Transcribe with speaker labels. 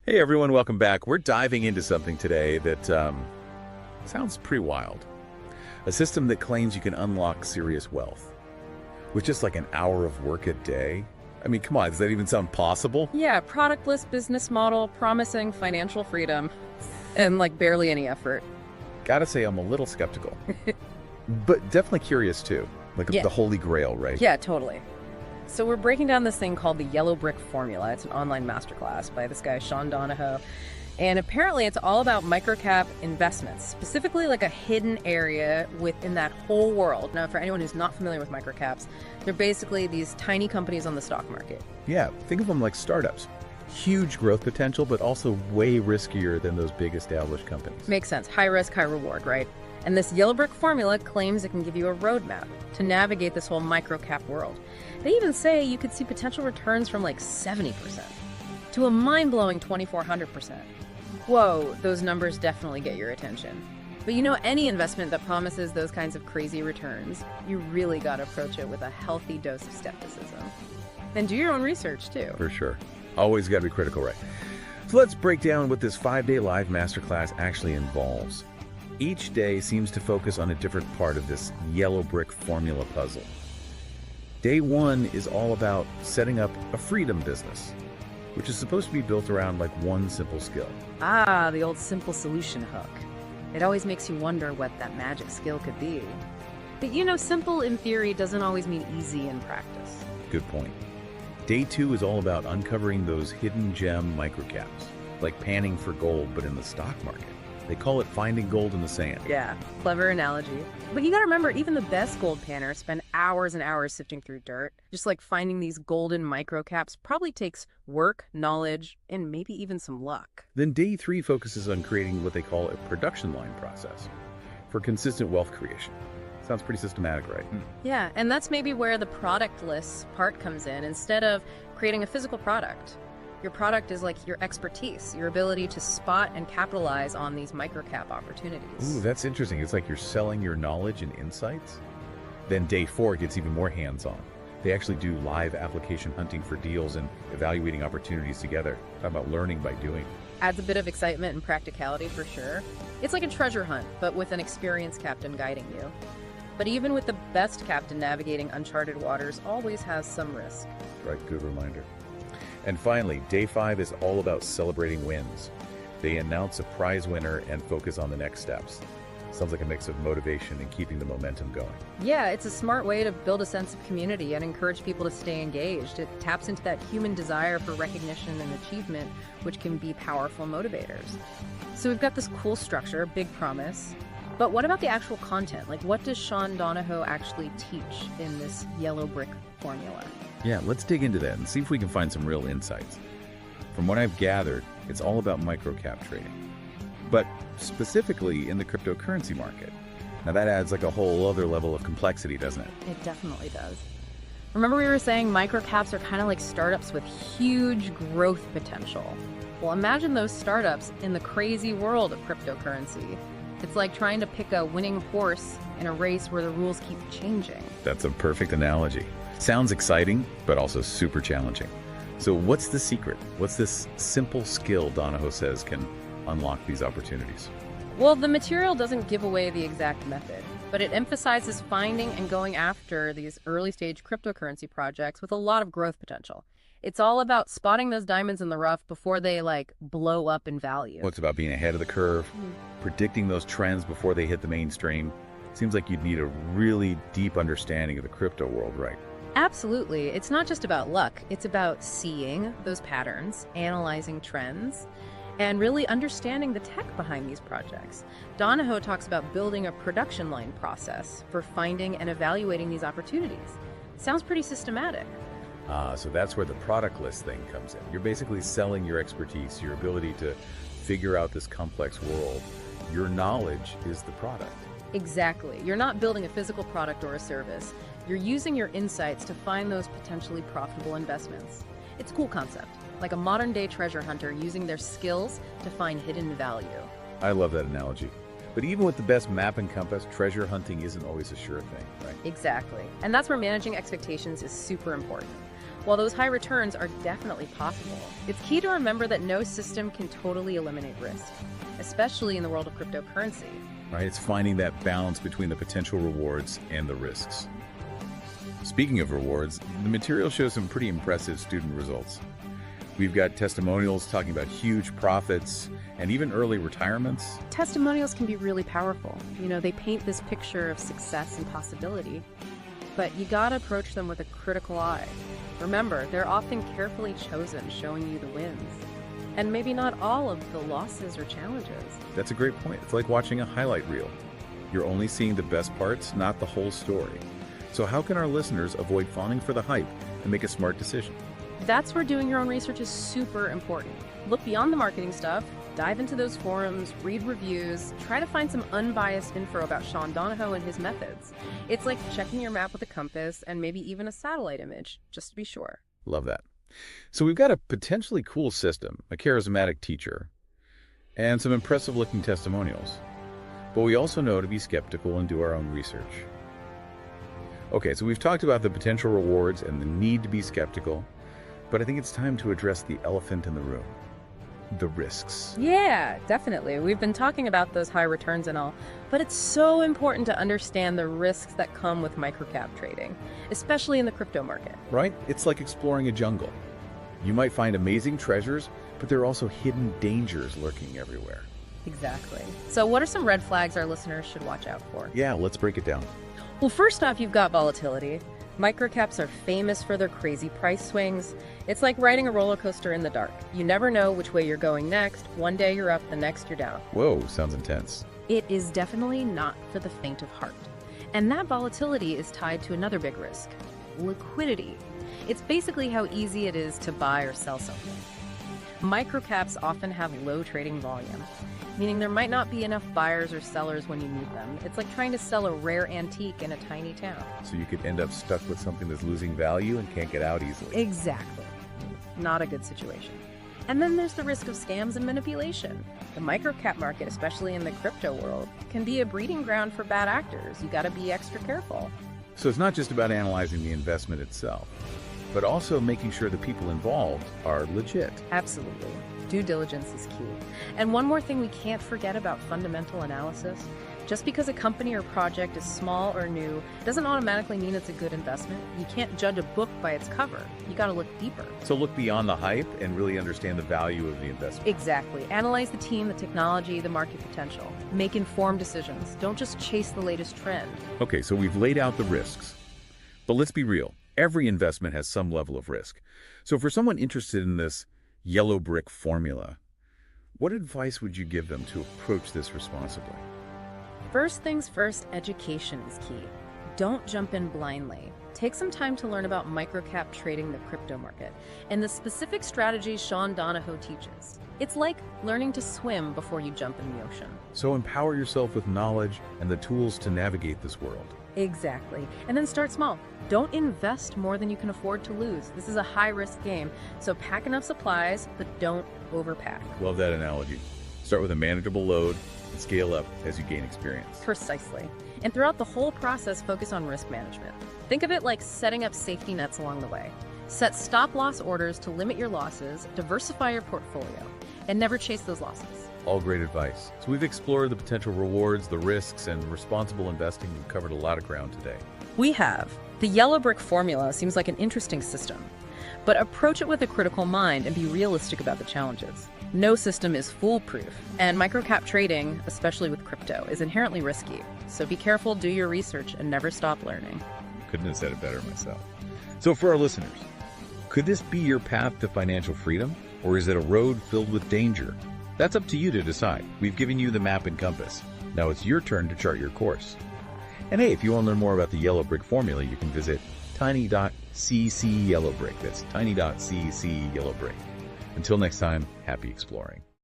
Speaker 1: Hey everyone, welcome back. We're diving into something today that sounds pretty wild. A system that claims you can unlock serious wealth with just like an hour of work a day. I mean, come on, does that even sound possible?
Speaker 2: Yeah, productless business model, promising financial freedom, and like barely any effort.
Speaker 1: Gotta say, I'm a little skeptical, but definitely curious too. Like
Speaker 2: Yeah.
Speaker 1: the holy grail, right?
Speaker 2: Yeah, totally. So we're breaking down this thing called the Yellow Brick Formula. It's an online masterclass by this guy, Donahoe. And apparently it's all about microcap investments, specifically like a hidden area within that whole world. Now, for anyone who's not familiar with microcaps, they're basically these tiny companies on the stock market.
Speaker 1: Yeah, think of them like startups. Huge growth potential, but also way riskier than those big established companies.
Speaker 2: Makes sense. High risk, high reward, right? And this Yellow Brick Formula claims it can give you a roadmap to navigate this whole microcap world. They even say you could see potential returns from like 70% to a mind-blowing 2,400%. Whoa, those numbers definitely get your attention. But you know, any investment that promises those kinds of crazy returns, you really got to approach it with a healthy dose of skepticism. And do your own research, too.
Speaker 1: For sure. Always got to be critical, right? So let's break down what this 5-day live masterclass actually involves. Each day seems to focus on a different part of this yellow brick formula puzzle. Day 1 is all about setting up a freedom business, which is supposed to be built around like one simple skill.
Speaker 2: Ah, the old simple solution hook. It always makes you wonder what that magic skill could be. But you know, simple in theory doesn't always mean easy in practice.
Speaker 1: Good point. Day 2 is all about uncovering those hidden gem microcaps, like panning for gold but in the stock market. They call it finding gold in the sand.
Speaker 2: Yeah, clever analogy. But you gotta remember, even the best gold panners spend hours and hours sifting through dirt. Just like finding these golden microcaps probably takes work, knowledge, and maybe even some luck.
Speaker 1: Then day 3 focuses on creating what they call a production line process for consistent wealth creation. Sounds pretty systematic, right?
Speaker 2: Yeah, and that's maybe where the productless part comes in. Instead of creating a physical product, your product is like your expertise, your ability to spot and capitalize on these microcap opportunities.
Speaker 1: Ooh, that's interesting. It's like you're selling your knowledge and insights. Then day 4 gets even more hands-on. They actually do live application hunting for deals and evaluating opportunities together. Talk about learning by doing.
Speaker 2: Adds a bit of excitement and practicality for sure. It's like a treasure hunt, but with an experienced captain guiding you. But even with the best captain navigating uncharted waters always has some risk.
Speaker 1: Right, good reminder. And finally, day 5 is all about celebrating wins. They announce a prize winner and focus on the next steps. Sounds like a mix of motivation and keeping the momentum going.
Speaker 2: Yeah, it's a smart way to build a sense of community and encourage people to stay engaged. It taps into that human desire for recognition and achievement, which can be powerful motivators. So we've got this cool structure, big promise. But what about the actual content? Like, what does Sean Donahoe actually teach in this Yellow Brick Formula?
Speaker 1: Yeah, let's dig into that and see if we can find some real insights. From what I've gathered, it's all about microcap trading, but specifically in the cryptocurrency market. Now that adds like a whole other level of complexity, doesn't it?
Speaker 2: It definitely does. Remember we were saying microcaps are kind of like startups with huge growth potential. Well, imagine those startups in the crazy world of cryptocurrency. It's like trying to pick a winning horse in a race where the rules keep changing.
Speaker 1: That's a perfect analogy. Sounds exciting, but also super challenging. So what's the secret? What's this simple skill Donahoe says can unlock these opportunities?
Speaker 2: Well, the material doesn't give away the exact method, but it emphasizes finding and going after these early stage cryptocurrency projects with a lot of growth potential. It's all about spotting those diamonds in the rough before they like blow up in value.
Speaker 1: Well, it's about being ahead of the curve, predicting those trends before they hit the mainstream. Seems like you'd need a really deep understanding of the crypto world, right?
Speaker 2: Absolutely. It's not just about luck. It's about seeing those patterns, analyzing trends, and really understanding the tech behind these projects. Donahoe talks about building a production line process for finding and evaluating these opportunities. Sounds pretty systematic.
Speaker 1: So that's where the product list thing comes in. You're basically selling your expertise, your ability to figure out this complex world. Your knowledge is the product.
Speaker 2: Exactly. You're not building a physical product or a service. You're using your insights to find those potentially profitable investments. It's a cool concept, like a modern-day treasure hunter using their skills to find hidden value.
Speaker 1: I love that analogy. But even with the best map and compass, treasure hunting isn't always a sure thing, right?
Speaker 2: Exactly. And that's where managing expectations is super important. While those high returns are definitely possible, it's key to remember that no system can totally eliminate risk, especially in the world of cryptocurrency.
Speaker 1: Right? It's finding that balance between the potential rewards and the risks. Speaking of rewards, the material shows some pretty impressive student results. We've got testimonials talking about huge profits and even early retirements.
Speaker 2: Testimonials can be really powerful. They paint this picture of success and possibility, but you gotta approach them with a critical eye. Remember, they're often carefully chosen, showing you the wins, and maybe not all of the losses or challenges.
Speaker 1: That's a great point. It's like watching a highlight reel. You're only seeing the best parts, not the whole story. So how can our listeners avoid falling for the hype and make a smart decision?
Speaker 2: That's where doing your own research is super important. Look beyond the marketing stuff, dive into those forums, read reviews, try to find some unbiased info about Sean Donahoe and his methods. It's like checking your map with a compass and maybe even a satellite image, just to be sure.
Speaker 1: Love that. So we've got a potentially cool system, a charismatic teacher, and some impressive-looking testimonials. But we also know to be skeptical and do our own research. Okay, so we've talked about the potential rewards and the need to be skeptical, but I think it's time to address the elephant in the room, the risks.
Speaker 2: Yeah, definitely. We've been talking about those high returns and all, but it's so important to understand the risks that come with microcap trading, especially in the crypto market.
Speaker 1: Right? It's like exploring a jungle. You might find amazing treasures, but there are also hidden dangers lurking everywhere.
Speaker 2: Exactly. So what are some red flags our listeners should watch out for?
Speaker 1: Yeah, let's break it down.
Speaker 2: Well, first off, you've got volatility. Microcaps are famous for their crazy price swings. It's like riding a roller coaster in the dark. You never know which way you're going next. One day you're up, the next you're down.
Speaker 1: Whoa, sounds intense.
Speaker 2: It is definitely not for the faint of heart. And that volatility is tied to another big risk, liquidity. It's basically how easy it is to buy or sell something. Microcaps often have low trading volume, meaning there might not be enough buyers or sellers when you need them. It's like trying to sell a rare antique in a tiny town.
Speaker 1: So you could end up stuck with something that's losing value and can't get out easily.
Speaker 2: Exactly. Not a good situation. And then there's the risk of scams and manipulation. The microcap market, especially in the crypto world, can be a breeding ground for bad actors. You gotta be extra careful.
Speaker 1: So it's not just about analyzing the investment itself, but also making sure the people involved are legit.
Speaker 2: Absolutely. Due diligence is key. And one more thing we can't forget about fundamental analysis. Just because a company or project is small or new doesn't automatically mean it's a good investment. You can't judge a book by its cover. You gotta look deeper.
Speaker 1: So look beyond the hype and really understand the value of the investment.
Speaker 2: Exactly. Analyze the team, the technology, the market potential. Make informed decisions. Don't just chase the latest trend.
Speaker 1: Okay, so we've laid out the risks. But let's be real. Every investment has some level of risk. So for someone interested in this yellow brick formula, what advice would you give them to approach this responsibly?
Speaker 2: First things first, education is key. Don't jump in blindly. Take some time to learn about microcap trading, the crypto market, and the specific strategies Sean Donahoe teaches. It's like learning to swim before you jump in the ocean.
Speaker 1: So empower yourself with knowledge and the tools to navigate this world.
Speaker 2: Exactly. And then start small. Don't invest more than you can afford to lose. This is a high-risk game, so pack enough supplies, but don't overpack.
Speaker 1: Love that analogy. Start with a manageable load and scale up as you gain experience.
Speaker 2: Precisely. And throughout the whole process, focus on risk management. Think of it like setting up safety nets along the way. Set stop-loss orders to limit your losses, diversify your portfolio, and never chase those losses.
Speaker 1: All great advice. So we've explored the potential rewards, the risks, and responsible investing. We've covered a lot of ground today.
Speaker 2: We have. The yellow brick formula seems like an interesting system, but approach it with a critical mind and be realistic about the challenges. No system is foolproof, and microcap trading, especially with crypto, is inherently risky. So be careful, do your research, and never stop learning.
Speaker 1: Couldn't have said it better myself. So for our listeners, could this be your path to financial freedom, or is it a road filled with danger? That's up to you to decide. We've given you the map and compass. Now it's your turn to chart your course. And hey, if you want to learn more about the yellow brick formula, you can visit tiny.cc yellowbrick. That's tiny.cc yellowbrick. Until next time, happy exploring.